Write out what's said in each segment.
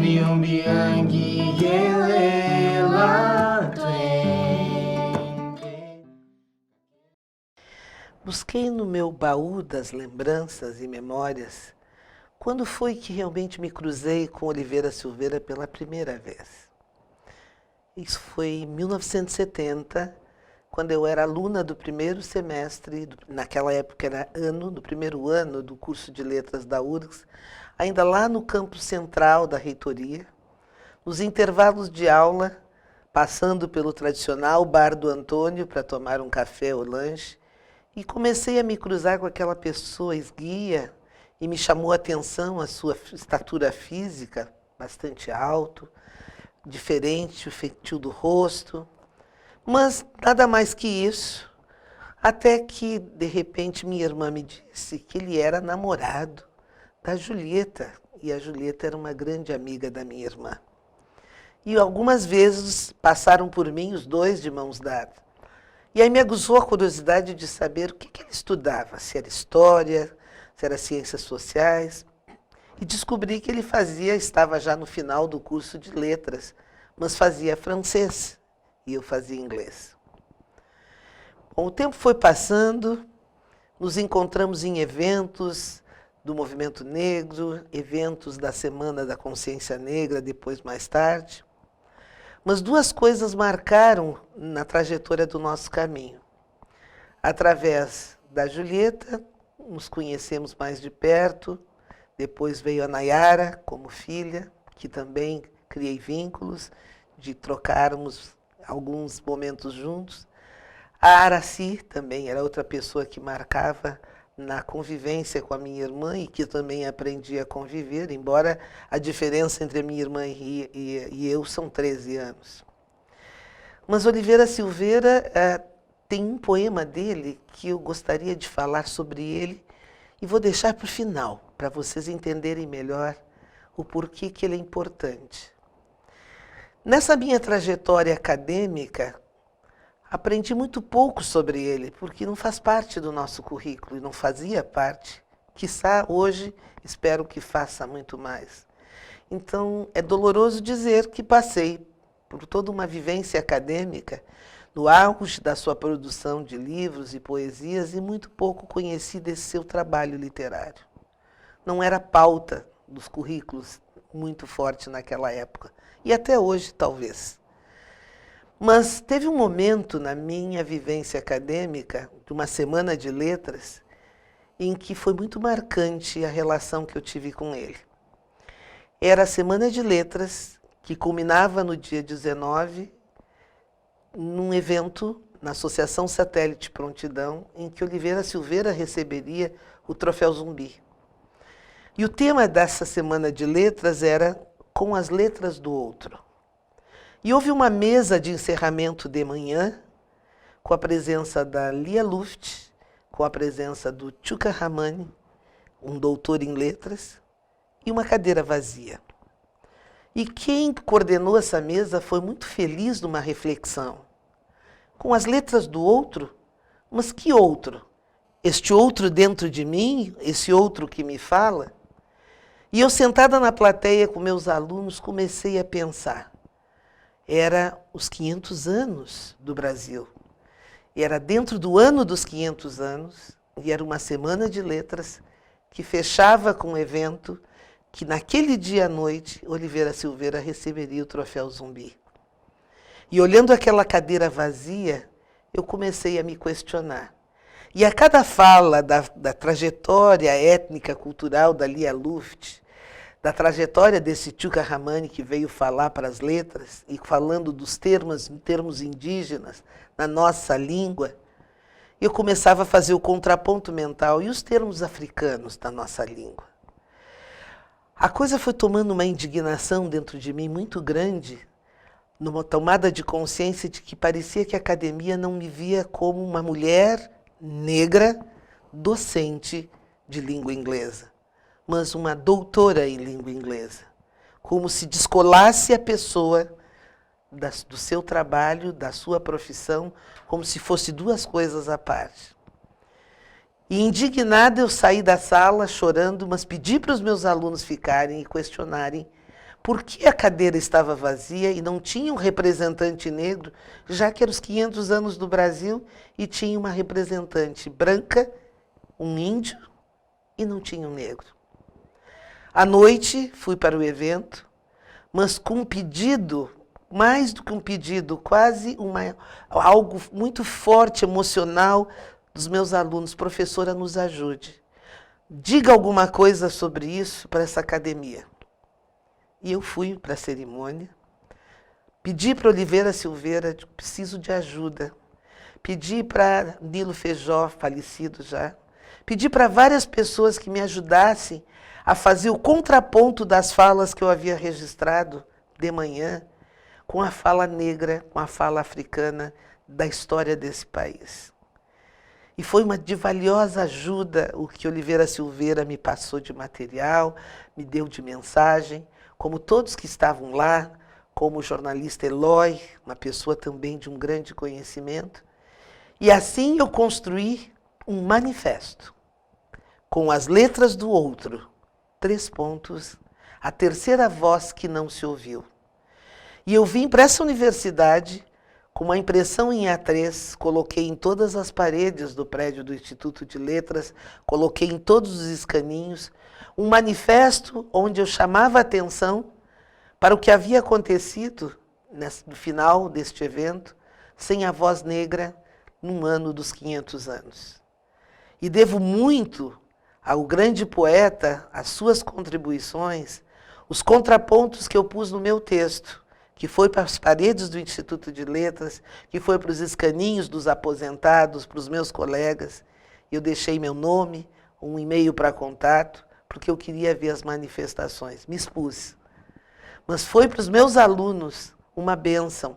umbi umbi angi yelela Busquei no meu baú das lembranças e memórias quando foi que realmente me cruzei com Oliveira Silveira pela primeira vez. Isso foi em 1970, quando eu era aluna do primeiro semestre, naquela época era do primeiro ano do curso de letras da URGS, ainda lá no campus central da reitoria, nos intervalos de aula, passando pelo tradicional bar do Antônio para tomar um café ou lanche, e comecei a me cruzar com aquela pessoa esguia, e me chamou a atenção a sua estatura física, bastante alto, diferente, o feitio do rosto, mas nada mais que isso, até que, de repente, minha irmã me disse que ele era namorado da Julieta, e a Julieta era uma grande amiga da minha irmã. E algumas vezes passaram por mim os dois de mãos dadas. E aí me aguçou a curiosidade de saber o que ele estudava, se era história, se era ciências sociais. E descobri que ele estava já no final do curso de letras, mas fazia francês e eu fazia inglês. Bom, o tempo foi passando, nos encontramos em eventos do movimento negro, eventos da Semana da Consciência Negra, depois mais tarde. Mas duas coisas marcaram na trajetória do nosso caminho. Através da Julieta, nos conhecemos mais de perto, depois veio a Nayara como filha, que também criei vínculos, de trocarmos alguns momentos juntos. A Araci também era outra pessoa que marcava na convivência com a minha irmã e que também aprendi a conviver, embora a diferença entre a minha irmã e eu são 13 anos. Mas Oliveira Silveira tem um poema dele que eu gostaria de falar sobre ele e vou deixar para o final, para vocês entenderem melhor o porquê que ele é importante. Nessa minha trajetória acadêmica, aprendi muito pouco sobre ele, porque não faz parte do nosso currículo e não fazia parte. Quiçá hoje espero que faça muito mais. Então, é doloroso dizer que passei por toda uma vivência acadêmica, no auge da sua produção de livros e poesias, e muito pouco conheci desse seu trabalho literário. Não era pauta dos currículos muito forte naquela época, e até hoje, talvez. Mas teve um momento na minha vivência acadêmica, de uma semana de letras, em que foi muito marcante a relação que eu tive com ele. Era a Semana de Letras, que culminava no dia 19, num evento na Associação Satélite Prontidão, em que Oliveira Silveira receberia o Troféu Zumbi. E o tema dessa Semana de Letras era Com as Letras do Outro. E houve uma mesa de encerramento de manhã, com a presença da Lia Luft, com a presença do Chuka Ramani, um doutor em letras, e uma cadeira vazia. E quem coordenou essa mesa foi muito feliz numa reflexão. Com as letras do outro, mas que outro? Este outro dentro de mim, esse outro que me fala? E eu, sentada na plateia com meus alunos, comecei a pensar. Era os 500 anos do Brasil. Era dentro do ano dos 500 anos, e era uma semana de letras que fechava com um evento que naquele dia à noite, Oliveira Silveira receberia o Troféu Zumbi. E olhando aquela cadeira vazia, eu comecei a me questionar. E a cada fala da trajetória étnica, cultural da Lia Luft, da trajetória desse Chuka Ramani que veio falar para as letras, e falando dos termos indígenas na nossa língua, eu começava a fazer o contraponto mental e os termos africanos da nossa língua. A coisa foi tomando uma indignação dentro de mim muito grande, numa tomada de consciência de que parecia que a academia não me via como uma mulher negra docente de língua inglesa, mas uma doutora em língua inglesa. Como se descolasse a pessoa do seu trabalho, da sua profissão, como se fosse duas coisas à parte. E indignada eu saí da sala chorando, mas pedi para os meus alunos ficarem e questionarem por que a cadeira estava vazia e não tinha um representante negro, já que eram os 500 anos do Brasil e tinha uma representante branca, um índio, e não tinha um negro. À noite, fui para o evento, mas com um pedido, mais do que um pedido, quase algo muito forte, emocional, dos meus alunos. Professora, nos ajude. Diga alguma coisa sobre isso para essa academia. E eu fui para a cerimônia, pedi para Oliveira Silveira, preciso de ajuda. Pedi para Nilo Feijó, falecido já. Pedi para várias pessoas que me ajudassem a fazer o contraponto das falas que eu havia registrado de manhã com a fala negra, com a fala africana da história desse país. E foi uma de valiosa ajuda o que Oliveira Silveira me passou de material, me deu de mensagem, como todos que estavam lá, como o jornalista Eloy, uma pessoa também de um grande conhecimento. E assim eu construí um manifesto, com as letras do outro, 3 pontos, a terceira voz que não se ouviu. E eu vim para essa universidade com uma impressão em A3, coloquei em todas as paredes do prédio do Instituto de Letras, coloquei em todos os escaninhos, um manifesto onde eu chamava a atenção para o que havia acontecido no final deste evento, sem a voz negra, num ano dos 500 anos. E devo muito ao grande poeta, as suas contribuições, os contrapontos que eu pus no meu texto, que foi para as paredes do Instituto de Letras, que foi para os escaninhos dos aposentados, para os meus colegas. Eu deixei meu nome, um e-mail para contato, porque eu queria ver as manifestações. Me expus. Mas foi para os meus alunos uma bênção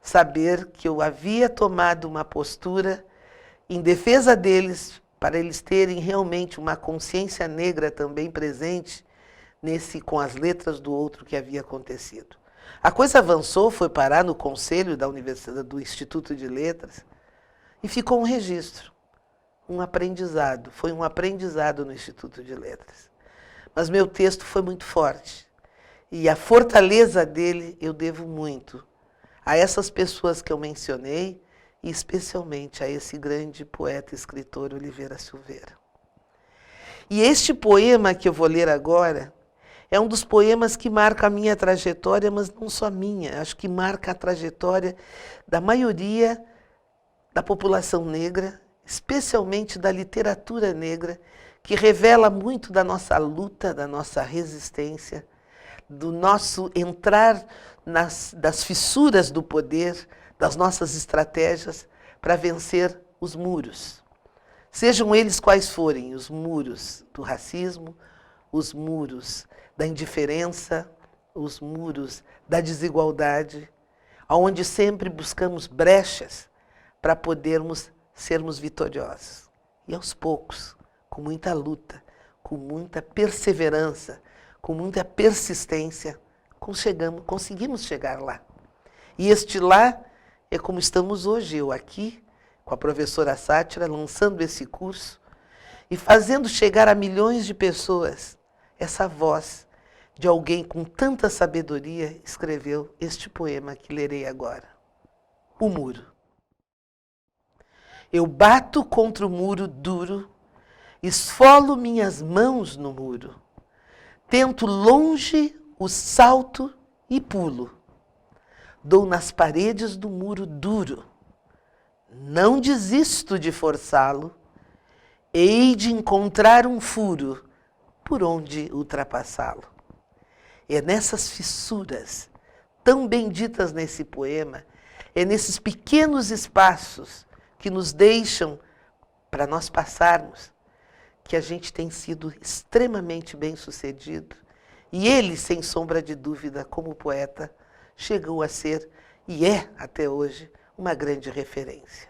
saber que eu havia tomado uma postura em defesa deles, para eles terem realmente uma consciência negra também presente com as letras do outro que havia acontecido. A coisa avançou, foi parar no conselho da Universidade, do Instituto de Letras, e ficou um registro, um aprendizado. Foi um aprendizado no Instituto de Letras. Mas meu texto foi muito forte. E a fortaleza dele eu devo muito a essas pessoas que eu mencionei, e especialmente a esse grande poeta e escritor Oliveira Silveira. E este poema que eu vou ler agora é um dos poemas que marca a minha trajetória, mas não só a minha, acho que marca a trajetória da maioria da população negra, especialmente da literatura negra, que revela muito da nossa luta, da nossa resistência, do nosso entrar das fissuras do poder, das nossas estratégias para vencer os muros. Sejam eles quais forem, os muros do racismo, os muros da indiferença, os muros da desigualdade, onde sempre buscamos brechas para podermos sermos vitoriosos. E aos poucos, com muita luta, com muita perseverança, com muita persistência, conseguimos chegar lá. E este lá é como estamos hoje, eu aqui, com a professora Sátira, lançando esse curso e fazendo chegar a milhões de pessoas essa voz de alguém com tanta sabedoria escreveu este poema que lerei agora. O muro. Eu bato contra o muro duro, esfolo minhas mãos no muro, tento longe o salto e pulo. Dou nas paredes do muro duro. Não desisto de forçá-lo. Hei de encontrar um furo por onde ultrapassá-lo. É nessas fissuras, tão benditas nesse poema, é nesses pequenos espaços que nos deixam para nós passarmos, que a gente tem sido extremamente bem-sucedido. E ele, sem sombra de dúvida, como poeta, chegou a ser, e é até hoje, uma grande referência.